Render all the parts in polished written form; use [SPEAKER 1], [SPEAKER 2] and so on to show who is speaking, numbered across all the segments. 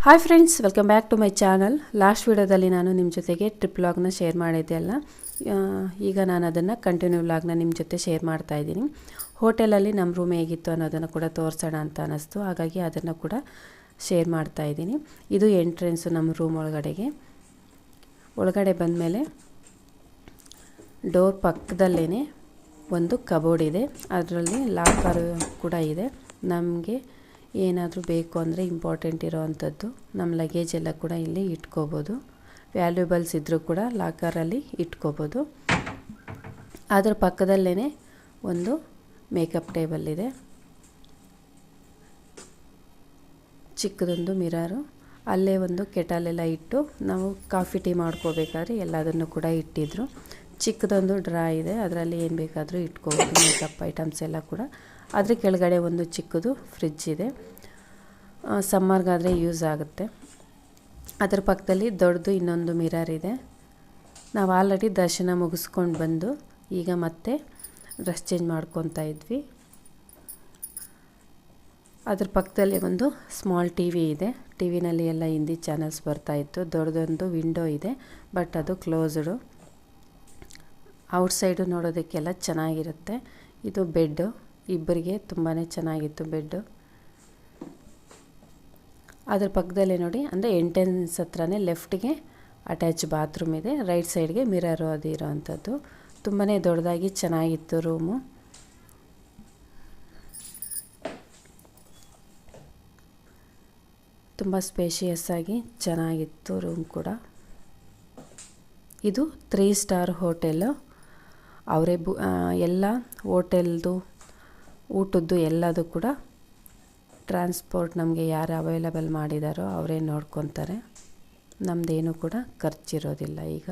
[SPEAKER 1] Hi friends, welcome back to my channel. Last ವಿಡಿಯೋದಲ್ಲಿ ನಾನು ನಿಮ್ಮ ಜೊತೆಗೆ ಟ್ರಿಪ್ ವ್ಲಾಗ್ನ ಶೇರ್ ಮಾಡಿದ್ದೆ ಅಲ್ಲ. ಈಗ ನಾನು ಅದನ್ನು ಕಂಟಿನ್ಯೂ ವ್ಲಾಗ್ನ ನಿಮ್ಮ ಜೊತೆ ಶೇರ್ ಮಾಡ್ತಾ ಇದ್ದೀನಿ. ಹೋಟೆಲಲ್ಲಿ ನಮ್ಮ ರೂಮ್ ಹೇಗಿತ್ತು ಅನ್ನೋದನ್ನು ಕೂಡ ತೋರಿಸೋಣ ಅಂತ ಅನ್ನಿಸ್ತು, ಹಾಗಾಗಿ ಅದನ್ನು ಕೂಡ ಶೇರ್ ಮಾಡ್ತಾ ಇದ್ದೀನಿ. ಇದು ಎಂಟ್ರೆನ್ಸು ನಮ್ಮ ರೂಮ್ ಒಳಗಡೆ ಬಂದಮೇಲೆ ಡೋರ್ ಪಕ್ಕದಲ್ಲೇ ಒಂದು ಕಬೋರ್ಡ್ ಇದೆ, ಅದರಲ್ಲಿ ಲಾಕರ್ ಕೂಡ ಇದೆ. ನಮಗೆ ಏನಾದರೂ ಬೇಕು ಅಂದರೆ ಇಂಪಾರ್ಟೆಂಟ್ ಇರೋವಂಥದ್ದು ನಮ್ಮ ಲಗೇಜ್ ಎಲ್ಲ ಕೂಡ ಇಲ್ಲಿ ಇಟ್ಕೋಬೋದು. ವ್ಯಾಲ್ಯೂಬಲ್ಸ್ ಇದ್ದರೂ ಕೂಡ ಲಾಕರಲ್ಲಿ ಇಟ್ಕೋಬೋದು. ಅದರ ಪಕ್ಕದಲ್ಲೇ ಒಂದು ಮೇಕಪ್ ಟೇಬಲ್ ಇದೆ, ಚಿಕ್ಕದೊಂದು ಮಿರರು, ಅಲ್ಲೇ ಒಂದು ಕೆಟಲೆಲ್ಲ ಇಟ್ಟು ನಾವು ಕಾಫಿ ಟೀ ಮಾಡ್ಕೋಬೇಕಾದ್ರೆ ಎಲ್ಲದನ್ನು ಕೂಡ ಇಟ್ಟಿದ್ರು. ಚಿಕ್ಕದೊಂದು ಡ್ರಾ ಇದೆ, ಅದರಲ್ಲಿ ಏನು ಬೇಕಾದರೂ ಇಟ್ಕೋಬೋದು ಮೇಕಪ್ ಐಟಮ್ಸ್ ಎಲ್ಲ ಕೂಡ. ಅದ್ರ ಕೆಳಗಡೆ ಒಂದು ಚಿಕ್ಕದು ಫ್ರಿಡ್ಜ್ ಇದೆ, ಸಮ್ಮರ್ಗಾದರೆ ಯೂಸ್ ಆಗುತ್ತೆ. ಅದರ ಪಕ್ಕದಲ್ಲಿ ದೊಡ್ಡದು ಇನ್ನೊಂದು ಮಿರರ್ ಇದೆ. ನಾವು ಆಲ್ರೆಡಿ ದರ್ಶನ ಮುಗಿಸ್ಕೊಂಡು ಬಂದು ಈಗ ಮತ್ತೆ ಡ್ರೆಸ್ ಚೇಂಜ್ ಮಾಡ್ಕೊತಾ ಇದ್ವಿ. ಅದ್ರ ಪಕ್ಕದಲ್ಲಿ ಒಂದು ಸ್ಮಾಲ್ ಟಿ ವಿ ಇದೆ. ಟಿ ವಿನಲ್ಲಿ ಎಲ್ಲ ಹಿಂದಿ ಚಾನಲ್ಸ್ ಬರ್ತಾಯಿತ್ತು. ದೊಡ್ಡದೊಂದು ವಿಂಡೋ ಇದೆ, ಬಟ್ ಅದು ಕ್ಲೋಸ್ಡು. ಔಟ್ಸೈಡು ನೋಡೋದಕ್ಕೆಲ್ಲ ಚೆನ್ನಾಗಿರುತ್ತೆ. ಇದು ಬೆಡ್ಡು, ಇಬ್ಬರಿಗೆ ತುಂಬಾ ಚೆನ್ನಾಗಿತ್ತು ಬೆಡ್ಡು. ಅದ್ರ ಪಕ್ಕದಲ್ಲೇ ನೋಡಿ, ಅಂದರೆ ಎಂಟ್ರೆನ್ಸ್ ಹತ್ರನೇ ಲೆಫ್ಟಿಗೆ ಅಟ್ಯಾಚ್ ಬಾತ್ರೂಮ್ ಇದೆ, ರೈಟ್ ಸೈಡ್ಗೆ ಮಿರರು ಅದು ಇರೋವಂಥದ್ದು. ತುಂಬಾ ದೊಡ್ಡದಾಗಿ ಚೆನ್ನಾಗಿತ್ತು ರೂಮು. ತುಂಬ ಸ್ಪೇಷಿಯಸ್ ಆಗಿ ಚೆನ್ನಾಗಿತ್ತು ರೂಮ್ ಕೂಡ. ಇದು 3 ಸ್ಟಾರ್ ಹೋಟೆಲು. ಅವರೇ ಎಲ್ಲ ಹೋಟೆಲ್ದು ಊಟದ್ದು ಎಲ್ಲದು ಕೂಡ ಟ್ರಾನ್ಸ್ಪೋರ್ಟ್ ನಮಗೆ ಯಾರು ಅವೈಲಬಲ್ ಮಾಡಿದಾರೋ ಅವರೇ ನೋಡ್ಕೊತಾರೆ. ನಮ್ಮದೇನು ಕೂಡ ಖರ್ಚಿರೋದಿಲ್ಲ. ಈಗ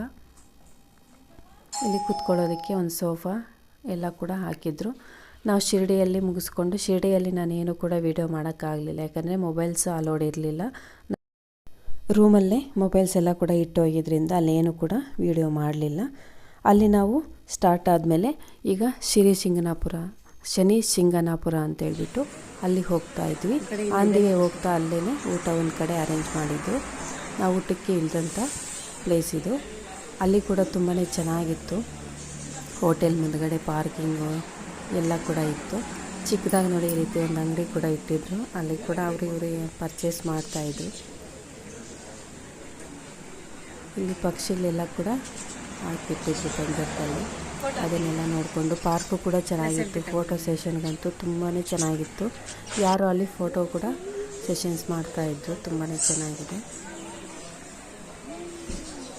[SPEAKER 1] ಇಲ್ಲಿ ಕೂತ್ಕೊಳ್ಳೋದಕ್ಕೆ ಒಂದು ಸೋಫಾ ಎಲ್ಲ ಕೂಡ ಹಾಕಿದ್ರು. ನಾವು ಶಿರ್ಡಿಯಲ್ಲಿ ಮುಗಿಸ್ಕೊಂಡು, ಶಿರ್ಡಿಯಲ್ಲಿ ನಾನೇನು ಕೂಡ ವೀಡಿಯೋ ಮಾಡೋಕ್ಕಾಗಲಿಲ್ಲ, ಯಾಕಂದರೆ ಮೊಬೈಲ್ಸು ಅಲೋಡ್ ಇರಲಿಲ್ಲ. ರೂಮಲ್ಲೇ ಮೊಬೈಲ್ಸ್ ಎಲ್ಲ ಕೂಡ ಇಟ್ಟೋಗಿದ್ರಿಂದ ಅಲ್ಲೇನು ಕೂಡ ವೀಡಿಯೋ ಮಾಡಲಿಲ್ಲ. ಅಲ್ಲಿ ನಾವು ಸ್ಟಾರ್ಟ್ ಆದಮೇಲೆ ಈಗ ಶನಿ ಶಿಂಗನಾಪುರ ಅಂತೇಳ್ಬಿಟ್ಟು ಅಲ್ಲಿ ಹೋಗ್ತಾ ಇದ್ವಿ. ಆಂದಿಗೆ ಹೋಗ್ತಾ ಅಲ್ಲೇ ಊಟ ಒಂದು ಕಡೆ ಅರೇಂಜ್ ಮಾಡಿದ್ದು. ನಾವು ಊಟಕ್ಕೆ ಇಳಿದಂಥ ಪ್ಲೇಸ್ ಇದು. ಅಲ್ಲಿ ಕೂಡ ತುಂಬಾ ಚೆನ್ನಾಗಿತ್ತು. ಹೋಟೆಲ್ ಮುಂದ್ಗಡೆ ಪಾರ್ಕಿಂಗು ಎಲ್ಲ ಕೂಡ ಇತ್ತು. ಚಿಕ್ಕದಾಗಿ ನೋಡಿ ಈ ರೀತಿ ಒಂದು ಅಂಗಡಿ ಕೂಡ ಇಟ್ಟಿದ್ರು. ಅಲ್ಲಿ ಕೂಡ ಇವ್ರಿಗೆ ಪರ್ಚೇಸ್ ಮಾಡ್ತಾಯಿದ್ರು. ಇಲ್ಲಿ ಪಕ್ಷಿಗಳೆಲ್ಲ ಕೂಡ ಹಾಕಿಟ್ಟಿದ್ರು ಪಂಜರದಲ್ಲಿ. ಅದನ್ನೆಲ್ಲ ನೋಡಿಕೊಂಡು, ಪಾರ್ಕು ಕೂಡ ಚೆನ್ನಾಗಿತ್ತು. ಫೋಟೋ ಸೆಷನ್ಗಂತೂ ತುಂಬಾ ಚೆನ್ನಾಗಿತ್ತು. ಯಾರು ಅಲ್ಲಿ ಫೋಟೋ ಕೂಡ ಸೆಷನ್ಸ್ ಮಾಡ್ತಾಯಿದ್ರು. ತುಂಬಾ ಚೆನ್ನಾಗಿದೆ.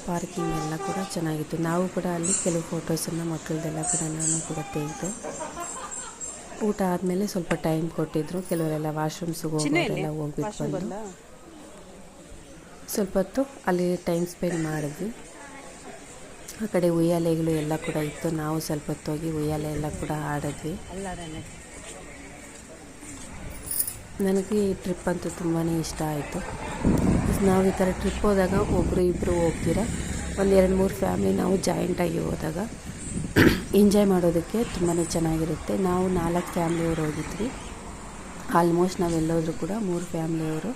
[SPEAKER 1] ಪಾರ್ಕಿಂಗ್ ಎಲ್ಲ ಕೂಡ ಚೆನ್ನಾಗಿತ್ತು. ನಾವು ಕೂಡ ಅಲ್ಲಿ ಕೆಲವು ಫೋಟೋಸನ್ನು ಮಕ್ಕಳದೆಲ್ಲ ಕೂಡ ನಾನು ಕೂಡ ತೆಗೆದೆ. ಊಟ ಆದಮೇಲೆ ಸ್ವಲ್ಪ ಟೈಮ್ ಕೊಟ್ಟಿದ್ರು. ಕೆಲವರೆಲ್ಲ ವಾಶ್ರೂಮ್ಸ್ಗೆ ಹೋಗೋರೆಲ್ಲ ಹೋಗ್ಬಿಟ್ಟು ಬಂದು ಸ್ವಲ್ಪ ಹೊತ್ತು ಅಲ್ಲಿ ಟೈಮ್ ಸ್ಪೆಂಡ್ ಮಾಡಿದ್ವಿ. ಆ ಕಡೆ ಉಯ್ಯಾಲೆಗಳು ಎಲ್ಲ ಕೂಡ ಇತ್ತು. ನಾವು ಸ್ವಲ್ಪ ಹೊತ್ತು ಹೋಗಿ ಉಯ್ಯಾಲೆ ಎಲ್ಲ ಕೂಡ ಆಡಿದ್ವಿ. ನನಗೆ ಈ ಟ್ರಿಪ್ ಅಂತೂ ತುಂಬಾ ಇಷ್ಟ ಆಯಿತು. ನಾವು ಈ ಥರ ಟ್ರಿಪ್ ಹೋದಾಗ ಒಬ್ಬರು ಇಬ್ಬರು ಹೋಗ್ತೀರ, ಒಂದು 2-3 ಫ್ಯಾಮಿಲಿ ನಾವು ಜಾಯಿಂಟಾಗಿ ಹೋದಾಗ ಎಂಜಾಯ್ ಮಾಡೋದಕ್ಕೆ ತುಂಬಾ ಚೆನ್ನಾಗಿರುತ್ತೆ. ನಾವು 4 ಫ್ಯಾಮ್ಲಿಯವರು ಹೋಗಿದ್ವಿ. ಆಲ್ಮೋಸ್ಟ್ ನಾವೆಲ್ಲೋದ್ರೂ ಕೂಡ 3 ಫ್ಯಾಮ್ಲಿಯವರು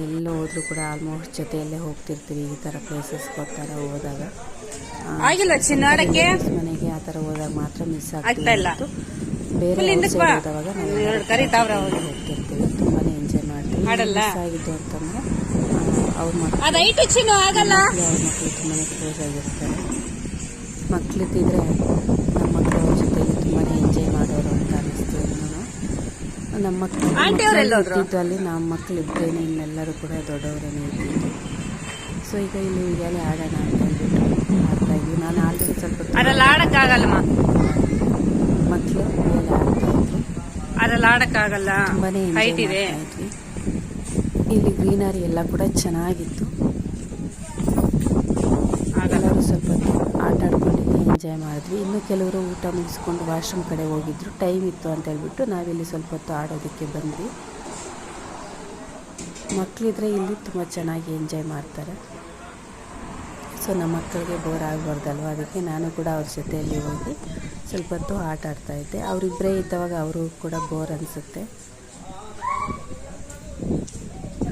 [SPEAKER 1] ಎಲ್ಲೋ ಹೋದರೂ ಕೂಡ ಆಲ್ಮೋಸ್ಟ್ ಜೊತೆಯಲ್ಲೇ ಹೋಗ್ತಿರ್ತೀವಿ. ಈ ಥರ ಪ್ಲೇಸಸ್ಗೋಸ್ಕರ ಹೋದಾಗ ಮನೆಗೆ ಆ ಥರ ಹೋದಾಗ ಮಾತ್ರ ಮಿಸ್ ಆಗ್ತಿಲ್ಲ. ಬೇರೆ ಹೋದಾಗ ನಾವು ಹೋಗ್ತಿರ್ತೀವಿ. ತುಂಬಾ ಎಂಜಾಯ್ ಮಾಡ್ತೀವಿ. ಮಿಸ್ ಆಗಿದ್ದು ಅಂತಂದರೆ ಅವ್ರ ಮಕ್ಕಳು ತುಂಬಾ ಕ್ಲೋಸ್ ಆಗಿರ್ತಾರೆ. ಮಕ್ಕಳಿದ್ದಿದ್ರೆ ನಮ್ಮ ಮಕ್ಕಳು ಅವ್ರ ಜೊತೆಲಿ ತುಂಬಾ ಎಂಜಾಯ್ ಮಾಡೋರು ಅಂತ ಅನ್ನಿಸ್ತು. ನಮ್ಮ ಮಕ್ಕಳು ಅಲ್ಲಿ ನಮ್ಮ ಮಕ್ಕಳು ಇದ್ದೇನೆ, ಇನ್ನೆಲ್ಲರೂ ಕೂಡ ದೊಡ್ಡವರೇನೇ ಇದ್ದಿದ್ದು. ಸೊ ಈಗ ಇಲ್ಲಿ ಉಯ್ಯಾಲೆ ಆಡೋಣ ಅಂತ ಹೇಳ್ಬಿಟ್ಟು ಆಡ್ತಾ ಇದ್ವಿ. ನಾನು ಆಲ್ರೆಡಿ ಸ್ವಲ್ಪ ಮಕ್ಕಳು ಉಯ್ಯಾಲೆ ಆಡ್ತಾ ಇದ್ರು. ತುಂಬಾ ಎಂಜಾಯ್ ಮಾಡ್ತಾ ಇದ್ವಿ. ಇಲ್ಲಿ ಗ್ರೀನರಿ ಎಲ್ಲ ಕೂಡ ಚೆನ್ನಾಗಿತ್ತು. ಎಲ್ಲರೂ ಸ್ವಲ್ಪ ಹೊತ್ತು ಆಟ ಆಡ್ಕೊಂಡು ಎಂಜಾಯ್ ಮಾಡಿದ್ವಿ. ಇನ್ನು ಕೆಲವರು ಊಟ ಮುಗಿಸ್ಕೊಂಡು ವಾಶ್ರೂಮ್ ಕಡೆ ಹೋಗಿದ್ರು. ಟೈಮ್ ಇತ್ತು ಅಂತ ಹೇಳ್ಬಿಟ್ಟು ನಾವಿಲ್ಲಿ ಸ್ವಲ್ಪ ಹೊತ್ತು ಆಡೋದಕ್ಕೆ ಬಂದ್ವಿ. ಮಕ್ಕಳಿದ್ರೆ ಇಲ್ಲಿ ತುಂಬ ಚೆನ್ನಾಗಿ ಎಂಜಾಯ್ ಮಾಡ್ತಾರೆ. ಸೊ ನಮ್ಮ ಮಕ್ಕಳಿಗೆ ಬೋರ್ ಆಗಬಾರ್ದಲ್ವ, ಅದಕ್ಕೆ ನಾನು ಕೂಡ ಅವ್ರ ಜೊತೆಯಲ್ಲಿ ಹೋಗಿ ಸ್ವಲ್ಪ ಹೊತ್ತು ಆಟ ಆಡ್ತಾಯಿದ್ದೆ. ಅವರಿಬ್ಬರೇ ಇದ್ದವಾಗ ಅವರು ಕೂಡ ಬೋರ್ ಅನಿಸುತ್ತೆ.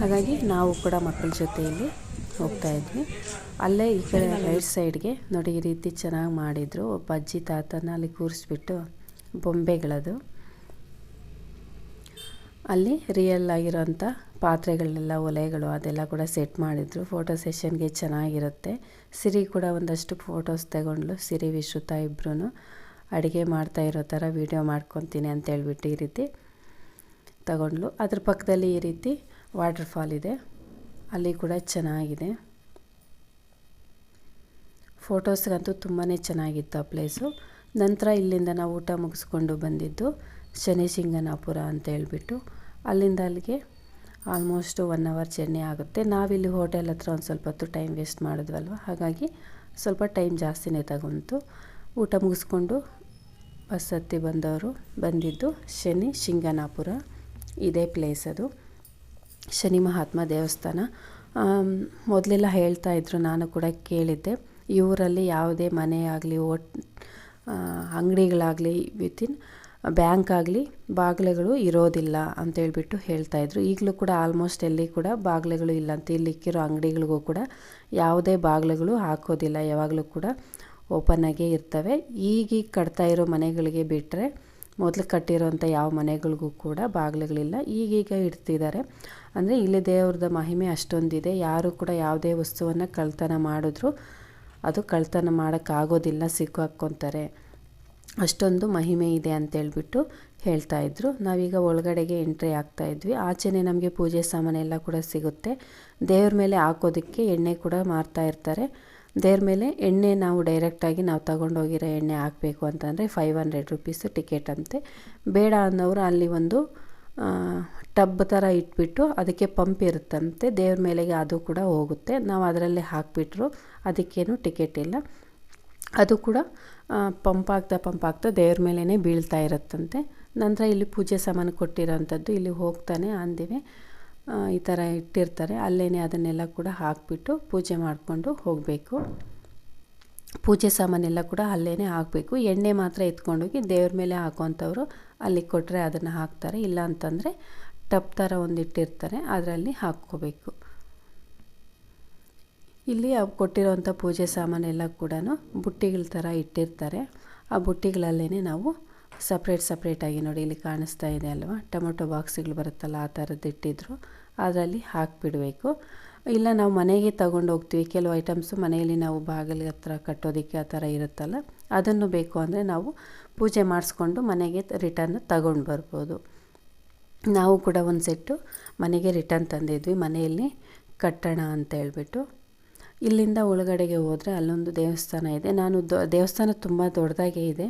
[SPEAKER 1] ಹಾಗಾಗಿ ನಾವು ಕೂಡ ಮಕ್ಕಳ ಜೊತೆಯಲ್ಲಿ ಹೋಗ್ತಾಯಿದ್ವಿ. ಅಲ್ಲೇ ಈ ಕಡೆ ರೈಟ್ ಸೈಡ್ಗೆ ನೋಡಿ ಈ ರೀತಿ ಚೆನ್ನಾಗಿ ಮಾಡಿದರು. ಒಬ್ಬ ಅಜ್ಜಿ ತಾತನ ಅಲ್ಲಿ ಕೂರಿಸ್ಬಿಟ್ಟು ಬೊಂಬೆಗಳದು ಅಲ್ಲಿ ರಿಯಲ್ ಆಗಿರೋಂಥ ಪಾತ್ರೆಗಳನ್ನೆಲ್ಲ ಒಲೆಗಳು ಅದೆಲ್ಲ ಕೂಡ ಸೆಟ್ ಮಾಡಿದರು. ಫೋಟೋ ಸೆಷನ್ಗೆ ಚೆನ್ನಾಗಿರುತ್ತೆ. ಸಿರಿ ಕೂಡ ಒಂದಷ್ಟು ಫೋಟೋಸ್ ತಗೊಂಡ್ಲು. ಸಿರಿ ವಿಶ್ರುತ ಇಬ್ಬರೂ ಅಡುಗೆ ಮಾಡ್ತಾ ಇರೋ ಥರ ವೀಡಿಯೋ ಮಾಡ್ಕೊತೀನಿ ಅಂತೇಳ್ಬಿಟ್ಟು ಈ ರೀತಿ ತಗೊಂಡ್ಲು. ಅದ್ರ ಪಕ್ಕದಲ್ಲಿ ಈ ರೀತಿ ವಾಟರ್ ಫಾಲ್ ಇದೆ, ಅಲ್ಲಿ ಕೂಡ ಚೆನ್ನಾಗಿದೆ. ಫೋಟೋಸ್ಗಂತೂ ತುಂಬಾ ಚೆನ್ನಾಗಿತ್ತು ಆ ಪ್ಲೇಸು. ನಂತರ ಇಲ್ಲಿಂದ ನಾವು ಊಟ ಮುಗಿಸ್ಕೊಂಡು ಬಂದಿದ್ದು ಶನಿಸಿಂಗನಾಪುರ ಅಂತ ಹೇಳ್ಬಿಟ್ಟು, ಅಲ್ಲಿಂದ ಅಲ್ಲಿಗೆ ಆಲ್ಮೋಸ್ಟ್ 1 ಅವರ್ ಜರ್ನಿ ಆಗುತ್ತೆ. ನಾವಿಲ್ಲಿ ಹೋಟೆಲ್ ಹತ್ರ ಒಂದು ಸ್ವಲ್ಪ ಹೊತ್ತು ಟೈಮ್ ವೇಸ್ಟ್ ಮಾಡಿದ್ವಲ್ವ, ಹಾಗಾಗಿ ಸ್ವಲ್ಪ ಟೈಮ್ ಜಾಸ್ತಿನೇ ತಗೊಂತು. ಊಟ ಮುಗಿಸ್ಕೊಂಡು ಬಸ್ ಹತ್ತಿ ಬಂದಿದ್ದು ಶನಿ ಶಿಂಗನಾಪುರ. ಇದೇ ಪ್ಲೇಸ್ ಅದು, ಶನಿ ಮಹಾತ್ಮ ದೇವಸ್ಥಾನ. ಮೊದಲೆಲ್ಲ ಹೇಳ್ತಾಯಿದ್ರು, ನಾನು ಕೂಡ ಕೇಳಿದ್ದೆ, ಈ ಊರಲ್ಲಿ ಯಾವುದೇ ಮನೆ ಆಗಲಿ ಅಂಗಡಿಗಳಾಗಲಿ ವಿತಿನ್ ಬ್ಯಾಂಕ್ ಆಗಲಿ ಬಾಗಿಲುಗಳು ಇರೋದಿಲ್ಲ ಅಂತೇಳ್ಬಿಟ್ಟು ಹೇಳ್ತಾಯಿದ್ರು. ಈಗಲೂ ಕೂಡ ಆಲ್ಮೋಸ್ಟ್ ಎಲ್ಲಿ ಕೂಡ ಬಾಗಿಲುಗಳು ಇಲ್ಲ ಅಂತ. ಇಲ್ಲಿಕ್ಕಿರೋ ಅಂಗಡಿಗಳಿಗೂ ಕೂಡ ಯಾವುದೇ ಬಾಗಿಲುಗಳು ಹಾಕೋದಿಲ್ಲ, ಯಾವಾಗಲೂ ಕೂಡ ಓಪನ್ನಾಗೇ ಇರ್ತವೆ. ಈಗೀಗ ಕಟ್ತಾ ಇರೋ ಮನೆಗಳಿಗೆ ಬಿಟ್ಟರೆ ಮೊದಲು ಕಟ್ಟಿರೋಂಥ ಯಾವ ಮನೆಗಳಿಗೂ ಕೂಡ ಬಾಗಿಲುಗಳಿಲ್ಲ, ಈಗೀಗ ಇಡ್ತಿದ್ದಾರೆ. ಅಂದರೆ ಇಲ್ಲಿ ದೇವ್ರದ ಮಹಿಮೆ ಅಷ್ಟೊಂದಿದೆ. ಯಾರು ಕೂಡ ಯಾವುದೇ ವಸ್ತುವನ್ನು ಕಳ್ತನ ಮಾಡಿದ್ರು ಅದು ಕಳ್ತನ ಮಾಡೋಕ್ಕಾಗೋದಿಲ್ಲ, ಸಿಕ್ಕಾಕ್ಕೊತಾರೆ, ಅಷ್ಟೊಂದು ಮಹಿಮೆ ಇದೆ ಅಂತೇಳ್ಬಿಟ್ಟು ಹೇಳ್ತಾಯಿದ್ರು. ನಾವೀಗ ಒಳಗಡೆಗೆ ಎಂಟ್ರಿ ಆಗ್ತಾಯಿದ್ವಿ. ಆಚೆನೇ ನಮಗೆ ಪೂಜೆ ಸಾಮಾನೆಲ್ಲ ಕೂಡ ಸಿಗುತ್ತೆ. ದೇವ್ರ ಮೇಲೆ ಹಾಕೋದಕ್ಕೆ ಎಣ್ಣೆ ಕೂಡ ಮಾರ್ತಾ ಇರ್ತಾರೆ. ದೇವ್ರ ಮೇಲೆ ಎಣ್ಣೆ ನಾವು ಡೈರೆಕ್ಟಾಗಿ ನಾವು ತಗೊಂಡೋಗಿರೋ ಎಣ್ಣೆ ಹಾಕಬೇಕು ಅಂತಂದರೆ 500 ರೂಪೀಸ್ ಟಿಕೆಟ್ ಅಂತೆ. ಬೇಡ ಅನ್ನೋರು ಅಲ್ಲಿ ಒಂದು ಟಬ್ ಥರ ಇಟ್ಬಿಟ್ಟು ಅದಕ್ಕೆ ಪಂಪ್ ಇರುತ್ತಂತೆ, ದೇವ್ರ ಮೇಲೆಗೆ ಅದು ಕೂಡ ಹೋಗುತ್ತೆ. ನಾವು ಅದರಲ್ಲೇ ಹಾಕಿಬಿಟ್ರು, ಅದಕ್ಕೇನು ಟಿಕೆಟ್ ಇಲ್ಲ. ಅದು ಕೂಡ ಪಂಪ್ ಆಗ್ತಾ ದೇವ್ರ ಮೇಲೇ ಬೀಳ್ತಾ ಇರುತ್ತಂತೆ. ನಂತರ ಇಲ್ಲಿ ಪೂಜೆ ಸಾಮಾನು ಕೊಟ್ಟಿರೋಂಥದ್ದು ಇಲ್ಲಿ ಹೋಗ್ತಾನೆ ಅಂದಿವೆ ಈ ಥರ ಇಟ್ಟಿರ್ತಾರೆ, ಅಲ್ಲೇ ಅದನ್ನೆಲ್ಲ ಕೂಡ ಹಾಕಿಬಿಟ್ಟು ಪೂಜೆ ಮಾಡಿಕೊಂಡು ಹೋಗಬೇಕು. ಪೂಜೆ ಸಾಮಾನೆಲ್ಲ ಕೂಡ ಅಲ್ಲೇ ಹಾಕಬೇಕು. ಎಣ್ಣೆ ಮಾತ್ರ ಎತ್ಕೊಂಡೋಗಿ ದೇವ್ರ ಮೇಲೆ ಹಾಕೋವಂಥವ್ರು ಅಲ್ಲಿ ಕೊಟ್ಟರೆ ಅದನ್ನು ಹಾಕ್ತಾರೆ, ಇಲ್ಲ ಅಂತಂದರೆ ಟಬ್ ಥರ ಒಂದು ಇಟ್ಟಿರ್ತಾರೆ, ಅದರಲ್ಲಿ ಹಾಕ್ಕೋಬೇಕು. ಇಲ್ಲಿ ಅವು ಕೊಟ್ಟಿರೋವಂಥ ಪೂಜೆ ಸಾಮಾನೆಲ್ಲ ಕೂಡ ಬುಟ್ಟಿಗಳ ಥರ ಇಟ್ಟಿರ್ತಾರೆ. ಆ ಬುಟ್ಟಿಗಳಲ್ಲೇ ನಾವು ಸಪ್ರೇಟಾಗಿ ನೋಡಿ ಇಲ್ಲಿ ಕಾಣಿಸ್ತಾ ಇದೆ ಅಲ್ವಾ, ಟೊಮೊಟೊ ಬಾಕ್ಸ್ಗಳು ಬರುತ್ತಲ್ಲ ಆ ಥರದ್ದು ಇಟ್ಟಿದ್ರು, ಅದರಲ್ಲಿ ಹಾಕಿಬಿಡಬೇಕು. ಇಲ್ಲ ನಾವು ಮನೆಗೆ ತಗೊಂಡು ಹೋಗ್ತೀವಿ, ಕೆಲವು ಐಟಮ್ಸು ಮನೆಯಲ್ಲಿ ನಾವು ಬಾಗಿಲ ಹತ್ರ ಕಟ್ಟೋದಕ್ಕೆ ಆ ಥರ ಇರುತ್ತಲ್ಲ, ಅದನ್ನು ಬೇಕು ಅಂದರೆ ನಾವು ಪೂಜೆ ಮಾಡಿಸ್ಕೊಂಡು ಮನೆಗೆ ರಿಟರ್ನ್ ತಗೊಂಡು ಬರ್ಬೋದು. ನಾವು ಕೂಡ ಒಂದು ಸೆಟ್ಟು ಮನೆಗೆ ರಿಟರ್ನ್ ತಂದಿದ್ವಿ, ಮನೆಯಲ್ಲಿ ಕಟ್ಟೋಣ ಅಂತ ಹೇಳ್ಬಿಟ್ಟು. ಇಲ್ಲಿಂದ ಒಳಗಡೆಗೆ ಹೋದರೆ ಅಲ್ಲೊಂದು ದೇವಸ್ಥಾನ ಇದೆ. ನಾನು ದೇವಸ್ಥಾನ ತುಂಬ ದೊಡ್ಡದಾಗೇ ಇದೆ.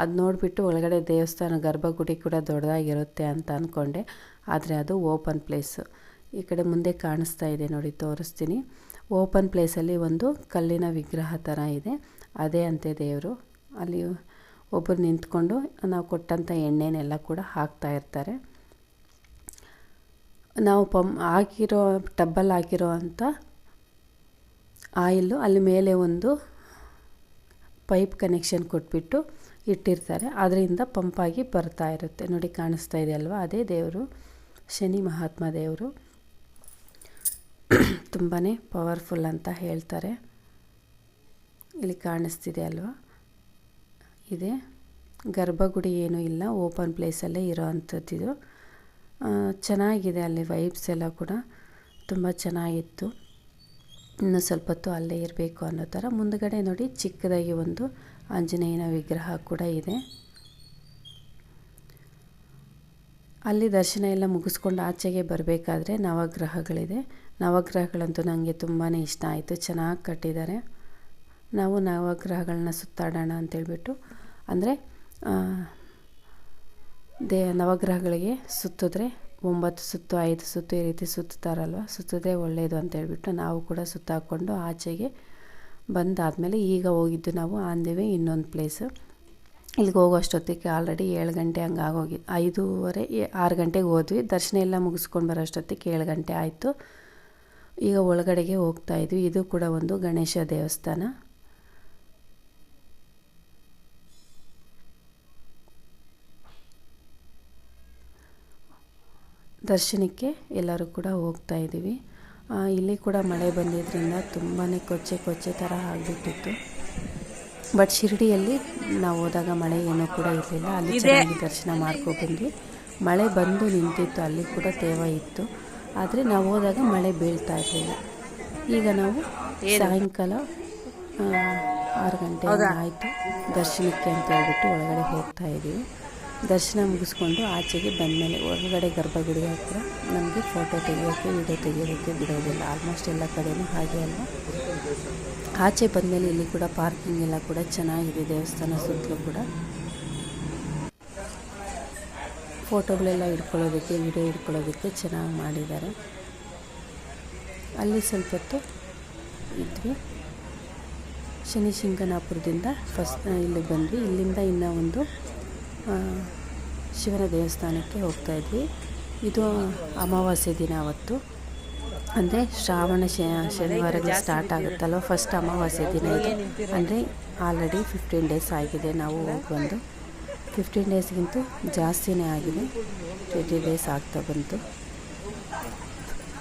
[SPEAKER 1] ಅದು ನೋಡಿಬಿಟ್ಟು ಒಳಗಡೆ ದೇವಸ್ಥಾನ ಗರ್ಭಗುಡಿ ಕೂಡ ದೊಡ್ಡದಾಗಿರುತ್ತೆ ಅಂತ ಅಂದ್ಕೊಂಡೆ, ಆದರೆ ಅದು ಓಪನ್ ಪ್ಲೇಸು. ಈ ಕಡೆ ಮುಂದೆ ಕಾಣಿಸ್ತಾ ಇದೆ ನೋಡಿ, ತೋರಿಸ್ತೀನಿ. ಓಪನ್ ಪ್ಲೇಸಲ್ಲಿ ಒಂದು ಕಲ್ಲಿನ ವಿಗ್ರಹ ಥರ ಇದೆ, ಅದೇ ಅಂತೆ ದೇವರು. ಅಲ್ಲಿ ಒಬ್ಬರು ನಿಂತ್ಕೊಂಡು ನಾವು ಕೊಟ್ಟಂಥ ಎಣ್ಣೆನೆಲ್ಲ ಕೂಡ ಹಾಕ್ತಾ ಇರ್ತಾರೆ. ನಾವು ಹಾಕಿರೋ ಟಬ್ಬಲ್ಲಿ ಹಾಕಿರೋ ಅಂಥ ಆಯಿಲು ಅಲ್ಲಿ ಮೇಲೆ ಒಂದು ಪೈಪ್ ಕನೆಕ್ಷನ್ ಕೊಟ್ಬಿಟ್ಟು ಇಟ್ಟಿರ್ತಾರೆ, ಅದರಿಂದ ಪಂಪಾಗಿ ಬರ್ತಾ ಇರುತ್ತೆ. ನೋಡಿ ಕಾಣಿಸ್ತಾ ಇದೆ ಅಲ್ವಾ, ಅದೇ ದೇವರು, ಶನಿ ಮಹಾತ್ಮ ದೇವರು. ತುಂಬಾ ಪವರ್ಫುಲ್ ಅಂತ ಹೇಳ್ತಾರೆ. ಇಲ್ಲಿ ಕಾಣಿಸ್ತಿದೆ ಅಲ್ವಾ, ಇದೆ ಗರ್ಭಗುಡಿ ಏನೂ ಇಲ್ಲ, ಓಪನ್ ಪ್ಲೇಸಲ್ಲೇ ಇರೋ ಅಂಥದ್ದಿದು. ಚೆನ್ನಾಗಿದೆ, ಅಲ್ಲಿ ವೈಬ್ಸ್ ಎಲ್ಲ ಕೂಡ ತುಂಬ ಚೆನ್ನಾಗಿತ್ತು. ಇನ್ನು ಸ್ವಲ್ಪ ಹೊತ್ತು ಅಲ್ಲೇ ಇರಬೇಕು ಅನ್ನೋ ಥರ. ಮುಂದುಗಡೆ ನೋಡಿ ಚಿಕ್ಕದಾಗಿ ಒಂದು ಆಂಜನೇಯನ ವಿಗ್ರಹ ಕೂಡ ಇದೆ. ಅಲ್ಲಿ ದರ್ಶನ ಎಲ್ಲ ಮುಗಿಸ್ಕೊಂಡು ಆಚೆಗೆ ಬರಬೇಕಾದ್ರೆ ನವಗ್ರಹಗಳಿದೆ. ನವಗ್ರಹಗಳಂತೂ ನನಗೆ ತುಂಬಾ ಇಷ್ಟ ಆಯಿತು, ಚೆನ್ನಾಗಿ ಕಟ್ಟಿದ್ದಾರೆ. ನಾವು ನವಗ್ರಹಗಳನ್ನ ಸುತ್ತಾಡೋಣ ಅಂತೇಳ್ಬಿಟ್ಟು, ಅಂದರೆ ನವಗ್ರಹಗಳಿಗೆ ಸುತ್ತಿದ್ರೆ 9 ಸುತ್ತು 5 ಸುತ್ತು ಈ ರೀತಿ ಸುತ್ತಾರಲ್ವ, ಸುತ್ತಿದ್ರೆ ಒಳ್ಳೆಯದು ಅಂತೇಳ್ಬಿಟ್ಟು ನಾವು ಕೂಡ ಸುತ್ತಾಕ್ಕೊಂಡು ಆಚೆಗೆ ಬಂದಾದಮೇಲೆ ಈಗ ಹೋಗಿದ್ದು ನಾವು ಆಂದಿವೆ ಇನ್ನೊಂದು ಪ್ಲೇಸು. ಇಲ್ಲಿಗೆ ಹೋಗೋ ಅಷ್ಟೊತ್ತಿಗೆ ಆಲ್ರೆಡಿ 7 ಗಂಟೆ ಹಂಗೆ ಆಗೋಗಿ 5:30 6 ಗಂಟೆಗೆ ಹೋದ್ವಿ. ದರ್ಶನ ಎಲ್ಲ ಮುಗಿಸ್ಕೊಂಡು ಬರೋ ಅಷ್ಟೊತ್ತಿಗೆ 7 ಗಂಟೆ ಆಯಿತು. ಈಗ ಒಳಗಡೆಗೆ ಹೋಗ್ತಾಯಿದ್ವಿ. ಇದು ಕೂಡ ಒಂದು ಗಣೇಶ ದೇವಸ್ಥಾನ. ದರ್ಶನಕ್ಕೆ ಎಲ್ಲರೂ ಕೂಡ ಹೋಗ್ತಾ ಇದ್ದೀವಿ. ಇಲ್ಲಿ ಕೂಡ ಮಳೆ ಬಂದಿದ್ದರಿಂದ ತುಂಬಾ ಕೊಚ್ಚೆ ಥರ ಆಗಿಬಿಟ್ಟಿತ್ತು. ಬಟ್ ಶಿರಡಿಯಲ್ಲಿ ನಾವು ಹೋದಾಗ ಮಳೆ ಏನೂ ಕೂಡ ಇರಲಿಲ್ಲ. ಅಲ್ಲಿ ಚೆನ್ನಾಗಿ ದರ್ಶನ ಮಾಡ್ಕೊಬಂದ್ವಿ. ಮಳೆ ಬಂದು ನಿಂತಿತ್ತು, ಅಲ್ಲಿ ಕೂಡ ತೇವ ಇತ್ತು. ಆದರೆ ನಾವು ಹೋದಾಗ ಮಳೆ ಬೀಳ್ತಾ ಇರಲಿಲ್ಲ. ಈಗ ನಾವು ಸಾಯಂಕಾಲ 6 ಗಂಟೆ ಆಯಿತು ದರ್ಶನಕ್ಕೆ ಅಂತ ಹೇಳ್ಬಿಟ್ಟು ಒಳಗಡೆ ಹೋಗ್ತಾ ಇದ್ದೀವಿ. ದರ್ಶನ ಮುಗಿಸ್ಕೊಂಡು ಆಚೆಗೆ ಬಂದಮೇಲೆ ಹೊರಗಡೆ ಗರ್ಭಗುಡಿ ಹತ್ರ ನಮಗೆ ಫೋಟೋ ತೆಗಿಯೋಕ್ಕೆ ವಿಡಿಯೋ ತೆಗಿಯೋದಕ್ಕೆ ಬಿಡೋದಿಲ್ಲ. ಆಲ್ಮೋಸ್ಟ್ ಎಲ್ಲ ಕಡೆಯೂ ಹಾಗೆ ಅಲ್ವಾ. ಆಚೆ ಬಂದಮೇಲೆ ಇಲ್ಲಿ ಕೂಡ ಪಾರ್ಕಿಂಗ್ ಎಲ್ಲ ಕೂಡ ಚೆನ್ನಾಗಿದೆ. ದೇವಸ್ಥಾನ ಸುತ್ತಲೂ ಕೂಡ ಫೋಟೋಗಳೆಲ್ಲ ಇಟ್ಕೊಳ್ಳೋದಕ್ಕೆ ವಿಡಿಯೋ ಇಟ್ಕೊಳ್ಳೋದಕ್ಕೆ ಚೆನ್ನಾಗಿ ಮಾಡಿದ್ದಾರೆ. ಅಲ್ಲಿ ಸ್ವಲ್ಪ ಹೊತ್ತು ಇದ್ವಿ. ಶನಿಶಿಂಗನಾಪುರದಿಂದ ಫಸ್ಟ್ ಇಲ್ಲಿ ಬಂದ್ವಿ. ಇಲ್ಲಿಂದ ಇನ್ನೂ ಒಂದು ಶಿವನ ದೇವಸ್ಥಾನಕ್ಕೆ ಹೋಗ್ತಾಯಿದ್ವಿ. ಇದು ಅಮಾವಾಸ್ಯೆ ದಿನ ಅವತ್ತು, ಅಂದರೆ ಶ್ರಾವಣ ಶನಿವಾರಗಳು ಸ್ಟಾರ್ಟ್ ಆಗುತ್ತಲ್ವ, ಫಸ್ಟ್ ಅಮಾವಾಸ್ಯೆ ದಿನ ಇದೆ. ಅಂದರೆ ಆಲ್ರೆಡಿ 15 ಡೇಸ್ ಆಗಿದೆ ನಾವು ಹೋಗಿ ಬಂದು. 15 ಡೇಸ್ಗಿಂತೂ ಜಾಸ್ತಿನೇ ಆಗಿದೆ, 20 ಡೇಸ್ ಆಗ್ತಾ ಬಂತು.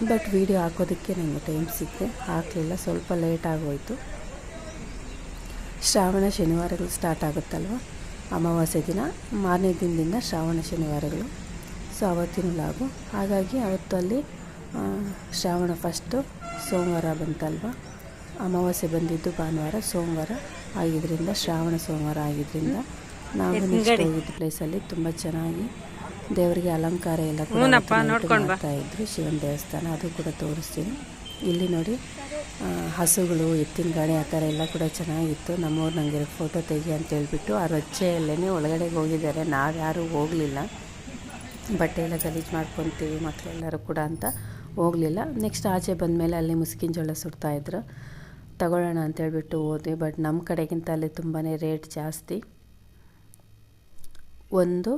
[SPEAKER 1] ಬಟ್ ವಿಡಿಯೋ ಹಾಕೋದಕ್ಕೆ ನನಗೆ ಟೈಮ್ ಸಿಕ್ಕದೆ ಹಾಕಲಿಲ್ಲ, ಸ್ವಲ್ಪ ಲೇಟ್ ಆಗೋಯಿತು. ಶ್ರಾವಣ ಶನಿವಾರಗಳು ಸ್ಟಾರ್ಟ್ ಆಗುತ್ತಲ್ವ, ಅಮಾವಾಸ್ಯೆ ದಿನ ಮಾರನೇ ದಿನದಿಂದ ಶ್ರಾವಣ ಶನಿವಾರಗಳು. ಸೊ ಅವತ್ತಿನ ಲಾಗು, ಹಾಗಾಗಿ ಅವತ್ತು ಅಲ್ಲಿ ಶ್ರಾವಣ ಫಸ್ಟು ಸೋಮವಾರ ಬಂತಲ್ವ, ಅಮಾವಾಸ್ಯೆ ಬಂದಿದ್ದು ಭಾನುವಾರ, ಸೋಮವಾರ ಆಗಿದ್ದರಿಂದ ಶ್ರಾವಣ ಸೋಮವಾರ ಆಗಿದ್ದರಿಂದ ನಾವು ನೆಕ್ಸ್ಟ್ ಹೋಗಿದ್ದ ಪ್ಲೇಸಲ್ಲಿ ತುಂಬ ಚೆನ್ನಾಗಿ ದೇವರಿಗೆ ಅಲಂಕಾರ ಎಲ್ಲ ಕೂಡ ಮಾಡ್ತಾಯಿದ್ರು. ಶಿವನ ದೇವಸ್ಥಾನ ಅದು ಕೂಡ ತೋರಿಸ್ತೀನಿ. ಇಲ್ಲಿ ನೋಡಿ ಹಸುಗಳು, ಎತ್ತಿನ ಗಾಡಿ ಆ ಥರ ಎಲ್ಲ ಕೂಡ ಚೆನ್ನಾಗಿತ್ತು. ನಮ್ಮವ್ರು ನನಗೆ ಫೋಟೋ ತೆಗಿ ಅಂತ ಹೇಳ್ಬಿಟ್ಟು ಆ ರೊಚ್ಚೆಯಲ್ಲೇ ಒಳಗಡೆಗೆ ಹೋಗಿದ್ದಾರೆ. ನಾವು ಯಾರೂ ಹೋಗಲಿಲ್ಲ, ಬಟ್ಟೆ ಎಲ್ಲ ಗಲೀಜು ಮಾಡ್ಕೊತೀವಿ ಮಕ್ಕಳೆಲ್ಲರೂ ಕೂಡ ಅಂತ ಹೋಗಲಿಲ್ಲ. ನೆಕ್ಸ್ಟ್ ಆಚೆ ಬಂದಮೇಲೆ ಅಲ್ಲಿ ಮುಸ್ಕಿನ ಜೋಳ ಸುಡ್ತಾಯಿದ್ರು, ತಗೊಳ್ಳೋಣ ಅಂತೇಳ್ಬಿಟ್ಟು ಹೋದ್ವಿ. ಬಟ್ ನಮ್ಮ ಕಡೆಗಿಂತ ಅಲ್ಲಿ ತುಂಬಾ ರೇಟ್ ಜಾಸ್ತಿ. ಒಂದು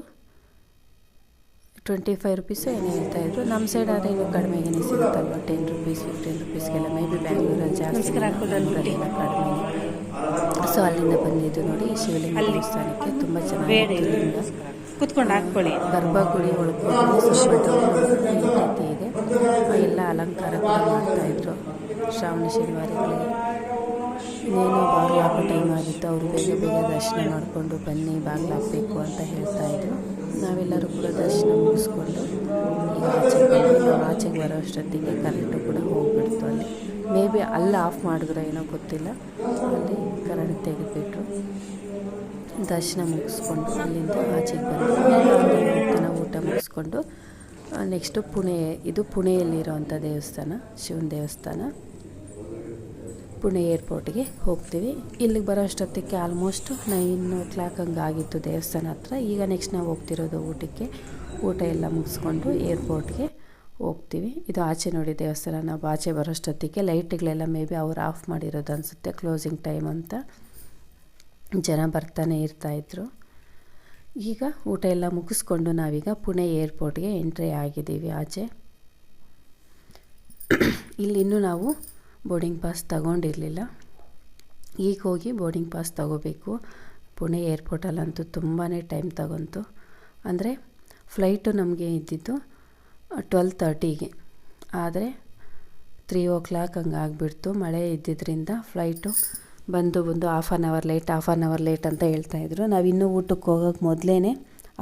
[SPEAKER 1] 25 ರುಪೀಸು ಏನೋ ಹೇಳ್ತಾಯಿದ್ರು. ನಮ್ಮ ಸೈಡ್ ಆದರೆ ಇನ್ನೂ ಕಡಿಮೆಗೇ ಸಿಗುತ್ತಲ್ವ, 10 ರುಪೀಸ್ 15 ರುಪೀಸ್ಗೆಲ್ಲ. ಮೇ ಬಿ ಬ್ಯಾಂಗ್ಳೂರಲ್ಲಿ ಜಾಸ್ತಿ, ಬೆಂಗಳೂರಲ್ಲೆಲ್ಲ ಕಡಿಮೆ. ಸೊ ಅಲ್ಲಿಂದ ಬಂದಿದ್ದು ನೋಡಿ ಶಿವಲಿಂಗ ದೇವಸ್ಥಾನಕ್ಕೆ. ತುಂಬ ಚೆನ್ನಾಗಿ ಕುತ್ಕೊಂಡು ಹಾಕ್ಕೊಳ್ಳಿ. ಗರ್ಭಗುಡಿ ಒಳಗೆ ರೀತಿ ಇದೆ, ಎಲ್ಲ ಅಲಂಕಾರ ಕೂಡ ಮಾಡ್ತಾಯಿದ್ರು ಶ್ರಾವಣ ಶನಿವಾರಗಳಿಗೆ. ಇನ್ನೇನು ಬಾಗಿಲು ಹಾಕೋ ಟೈಮ್ ಆಗಿತ್ತು, ಅವರು ಬೇಗ ಬೇಗ ದರ್ಶನ ಮಾಡಿಕೊಂಡು ಬನ್ನಿ ಬಾಗಿಲು ಹಾಕಬೇಕು ಅಂತ ಹೇಳ್ತಾಯಿದ್ರು. ನಾವೆಲ್ಲರೂ ಕೂಡ ದರ್ಶನ ಮುಗಿಸ್ಕೊಂಡು ಈಗ ಆಚೆಗೆ ಬರೋ ಅಷ್ಟೊತ್ತಿಗೆ ಕರೆಂಟು ಕೂಡ ಹೋಗ್ಬಿಡ್ತು. ಅಲ್ಲಿ ಮೇ ಬಿ ಅಲ್ಲಿ ಆಫ್ ಮಾಡಿದ್ರು ಏನೋ ಗೊತ್ತಿಲ್ಲ, ಅಲ್ಲಿ ಕರೆಂಟ್ ತೆಗೆದುಬಿಟ್ರು. ದರ್ಶನ ಮುಗಿಸ್ಕೊಂಡು ಅಲ್ಲಿಂದ ಆಚೆಗೆ ಬಂದು ಊಟ ಮುಗಿಸ್ಕೊಂಡು ನೆಕ್ಸ್ಟು ಇದು ಪುಣೆಯಲ್ಲಿರೋವಂಥ ದೇವಸ್ಥಾನ, ಶಿವನ ದೇವಸ್ಥಾನ. ಪುಣೆ ಏರ್ಪೋರ್ಟ್ಗೆ ಹೋಗ್ತೀವಿ. ಇಲ್ಲಿಗೆ ಬರೋ ಅಷ್ಟೊತ್ತಿಗೆ ಆಲ್ಮೋಸ್ಟ್ 9 o'clock ಹಂಗಾಗಿತ್ತು ದೇವಸ್ಥಾನ ಹತ್ರ. ಈಗ ನೆಕ್ಸ್ಟ್ ನಾವು ಹೋಗ್ತಿರೋದು ಊಟಕ್ಕೆ. ಊಟ ಎಲ್ಲ ಮುಗಿಸ್ಕೊಂಡು ಏರ್ಪೋರ್ಟ್ಗೆ ಹೋಗ್ತೀವಿ. ಇದು ಆಚೆ ನೋಡಿ ದೇವಸ್ಥಾನ. ನಾವು ಆಚೆ ಬರೋ ಅಷ್ಟೊತ್ತಿಗೆ ಲೈಟ್ಗಳೆಲ್ಲ ಮೇ ಬಿ ಅವ್ರು ಆಫ್ ಮಾಡಿರೋದು ಅನಿಸುತ್ತೆ, ಕ್ಲೋಸಿಂಗ್ ಟೈಮ್ ಅಂತ. ಜನ ಬರ್ತಾನೆ ಇರ್ತಾಯಿದ್ರು. ಈಗ ಊಟ ಎಲ್ಲ ಮುಗಿಸ್ಕೊಂಡು ನಾವೀಗ ಪುಣೆ ಏರ್ಪೋರ್ಟ್ಗೆ ಎಂಟ್ರಿ ಆಗಿದ್ದೀವಿ ಆಚೆ. ಇಲ್ಲಿ ಇನ್ನೂ ನಾವು ಬೋರ್ಡಿಂಗ್ ಪಾಸ್ ತಗೊಂಡಿರಲಿಲ್ಲ, ಈಗ ಹೋಗಿ ಬೋರ್ಡಿಂಗ್ ಪಾಸ್ ತಗೋಬೇಕು. ಪುಣೆ ಏರ್ಪೋರ್ಟಲ್ಲಂತೂ ತುಂಬಾ ಟೈಮ್ ತಗೊಂತು. ಅಂದರೆ ಫ್ಲೈಟು ನಮಗೆ ಇದ್ದಿದ್ದು 12:30ಗೆ, ಆದರೆ 3 o'clock ಹಂಗೆ ಆಗಿಬಿಡ್ತು. ಮಳೆ ಇದ್ದಿದ್ದರಿಂದ ಫ್ಲೈಟು ಬಂದು ಹಾಫ್ ಆನ್ ಅವರ್ ಲೇಟ್ ಅಂತ ಹೇಳ್ತಾಯಿದ್ರು. ನಾವಿನ್ನೂ ಊಟಕ್ಕೆ ಹೋಗೋಕ್ಕೆ ಮೊದಲೇ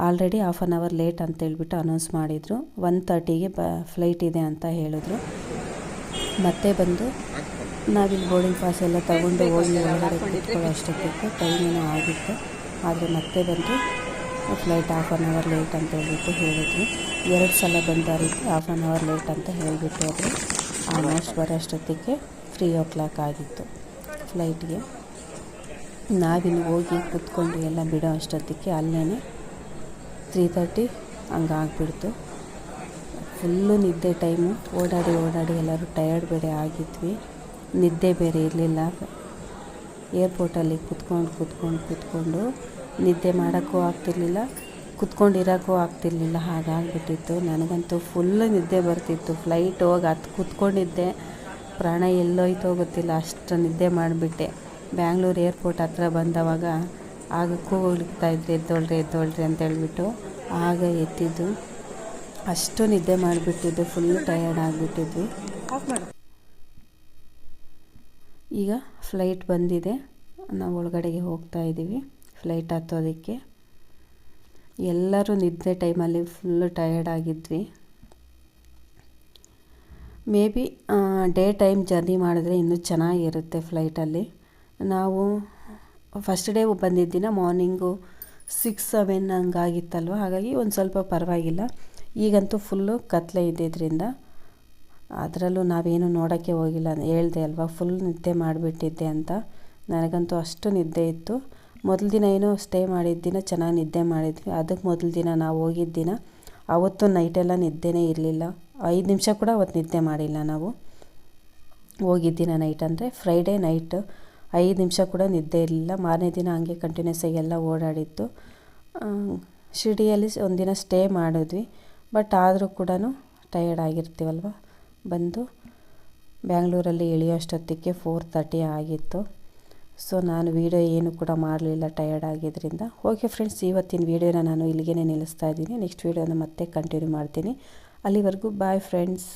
[SPEAKER 1] already half an hour late ಅಂತೇಳ್ಬಿಟ್ಟು ಅನೌನ್ಸ್ ಮಾಡಿದರು. 1:30ಗೆ ಫ್ಲೈಟ್ ಇದೆ ಅಂತ ಹೇಳಿದ್ರು. ಮತ್ತೆ ಬಂದು ನಾವಿಲ್ಲಿ ಬೋರ್ಡಿಂಗ್ ಪಾಸ್ ಎಲ್ಲ ತಗೊಂಡು ಹೋಗಿ ಒಳಗಡೆ ಕೂತ್ಕೊಳ್ಳೋ ಅಷ್ಟೊತ್ತಿಗೆ ಟೈಮೇನೋ ಆಗಿತ್ತು. ಆದರೆ ಮತ್ತೆ ಬಂದು flight half an hour late ಅಂತ ಹೇಳ್ಬಿಟ್ಟು ಹೇಳಿದ್ರು. 2 ಸಲ ಬಂದಾರಿತ್ತು ಹಾಫ್ ಆನ್ ಅವರ್ ಲೇಟ್ ಅಂತ ಹೇಳಿಬಿಟ್ಟು ಹೋದರು. ಆಲ್ಮೋಸ್ಟ್ ಬರೋ ಅಷ್ಟೊತ್ತಿಗೆ 3 o'clock ಆಗಿತ್ತು ಫ್ಲೈಟ್ಗೆ. ನಾವಿನ್ನು ಹೋಗಿ ಕೂತ್ಕೊಂಡು ಎಲ್ಲ ಬಿಡೋ ಅಷ್ಟೊತ್ತಿಗೆ ಅಲ್ಲೇ 3:30 ಹಂಗಾಗ್ಬಿಡ್ತು. ಫುಲ್ಲು ನಿದ್ದೆ ಟೈಮು. ಓಡಾಡಿ ಎಲ್ಲರೂ ಟಯರ್ಡ್ ಬೇರೆ ಆಗಿದ್ವಿ, ನಿದ್ದೆ ಬೇರೆ ಇರಲಿಲ್ಲ. ಏರ್ಪೋರ್ಟಲ್ಲಿ ಕೂತ್ಕೊಂಡು ನಿದ್ದೆ ಮಾಡೋಕ್ಕೂ ಆಗ್ತಿರ್ಲಿಲ್ಲ, ಕೂತ್ಕೊಂಡಿರೋಕ್ಕೂ ಆಗ್ತಿರ್ಲಿಲ್ಲ. ಹಾಗಾಗಿಬಿಟ್ಟಿತ್ತು. ನನಗಂತೂ ಫುಲ್ಲು ನಿದ್ದೆ ಬರ್ತಿತ್ತು. ಫ್ಲೈಟ್ ಹೋಗಿ ಕೂತ್ಕೊಂಡಿದ್ದೆ, ಪ್ರಾಣ ಎಲ್ಲೋಯ್ತೋ ಗೊತ್ತಿಲ್ಲ, ಅಷ್ಟು ನಿದ್ದೆ ಮಾಡಿಬಿಟ್ಟೆ. ಬ್ಯಾಂಗ್ಳೂರು ಏರ್ಪೋರ್ಟ್ ಹತ್ರ ಬಂದವಾಗ ಆಗಕ್ಕೂ ಹುಡುಕ್ತಾಯಿದ್ರಿ ಎದ್ದೋಳ್ರಿ ಅಂತ ಹೇಳ್ಬಿಟ್ಟು ಆಗ ಎತ್ತಿದ್ದು. ಅಷ್ಟು ನಿದ್ದೆ ಮಾಡಿಬಿಟ್ಟಿದ್ದೆ, ಫುಲ್ ಟಯರ್ಡ್ ಆಗಿಬಿಟ್ಟಿದ್ವಿ. ಈಗ ಫ್ಲೈಟ್ ಬಂದಿದೆ, ನಾವು ಒಳಗಡೆಗೆ ಹೋಗ್ತಾ ಇದ್ದೀವಿ ಫ್ಲೈಟ್ ಹತ್ತೋದಕ್ಕೆ. ಎಲ್ಲರೂ ನಿದ್ದೆ ಟೈಮಲ್ಲಿ ಫುಲ್ಲು ಟಯರ್ಡ್ ಆಗಿದ್ವಿ. May be day time journey ಮಾಡಿದ್ರೆ ಇನ್ನೂ ಚೆನ್ನಾಗಿರುತ್ತೆ ಫ್ಲೈಟಲ್ಲಿ. ನಾವು ಫಸ್ಟ್ ಡೇ ಬಂದಿದ್ದ ದಿನ ಮಾರ್ನಿಂಗು 6-7 ಹಂಗಾಗಿತ್ತಲ್ವ, ಹಾಗಾಗಿ ಒಂದು ಸ್ವಲ್ಪ ಪರವಾಗಿಲ್ಲ. ಈಗಂತೂ ಫುಲ್ಲು ಕತ್ಲೆ ಇದ್ದಿದ್ದರಿಂದ ಅದರಲ್ಲೂ ನಾವೇನು ನೋಡೋಕ್ಕೆ ಹೋಗಿಲ್ಲ, ಹೇಳ್ದೆ ಅಲ್ವಾ ಫುಲ್ ನಿದ್ದೆ ಮಾಡಿಬಿಟ್ಟಿದ್ದೆ ಅಂತ. ನನಗಂತೂ ಅಷ್ಟು ನಿದ್ದೆ ಇತ್ತು. ಮೊದಲ ದಿನ ಏನೋ ಸ್ಟೇ ಮಾಡಿದ ದಿನ ಚೆನ್ನಾಗಿ ನಿದ್ದೆ ಮಾಡಿದ್ವಿ. ಅದಕ್ಕೆ ಮೊದಲ ದಿನ ನಾವು ಹೋಗಿದ್ದ ದಿನ ಅವತ್ತು ನೈಟೆಲ್ಲ ನಿದ್ದೆನೇ ಇರಲಿಲ್ಲ. 5 ನಿಮಿಷ ಕೂಡ ಅವತ್ತು ನಿದ್ದೆ ಮಾಡಿಲ್ಲ ನಾವು. ಹೋಗಿದ್ದ ದಿನ ನೈಟ್ ಅಂದರೆ ಫ್ರೈಡೇ ನೈಟು 5 ನಿಮಿಷ ಕೂಡ ನಿದ್ದೆ ಇರಲಿಲ್ಲ. ಮಾರನೇ ದಿನ ಹಂಗೆ ಕಂಟಿನ್ಯೂಸ್ ಆಗಿ ಎಲ್ಲ ಓಡಾಡಿದ್ದು. ಶಿರ್ಡಿಯಲ್ಲಿ ಒಂದಿನ ಸ್ಟೇ ಮಾಡಿದ್ವಿ, ಬಟ್ ಆದರೂ ಕೂಡ ಟಯರ್ಡ್ ಆಗಿರ್ತೀವಲ್ವ. ಬಂದು ಬ್ಯಾಂಗ್ಳೂರಲ್ಲಿ ಇಳಿಯೋಷ್ಟೊತ್ತಿಗೆ 4:30 ಆಗಿತ್ತು. ಸೊ ನಾನು ವೀಡಿಯೋ ಏನು ಕೂಡ ಮಾಡಲಿಲ್ಲ ಟಯರ್ಡ್ ಆಗಿದ್ದರಿಂದ. ಓಕೆ ಫ್ರೆಂಡ್ಸ್, ಇವತ್ತಿನ ವೀಡಿಯೋನ ನಾನು ಇಲ್ಲಿಗೆ ನಿಲ್ಲಿಸ್ತಾ ಇದ್ದೀನಿ. ನೆಕ್ಸ್ಟ್ ವೀಡಿಯೋನ ಮತ್ತೆ ಕಂಟಿನ್ಯೂ ಮಾಡ್ತೀನಿ. ಅಲ್ಲಿವರೆಗೂ ಬಾಯ್ ಫ್ರೆಂಡ್ಸ್.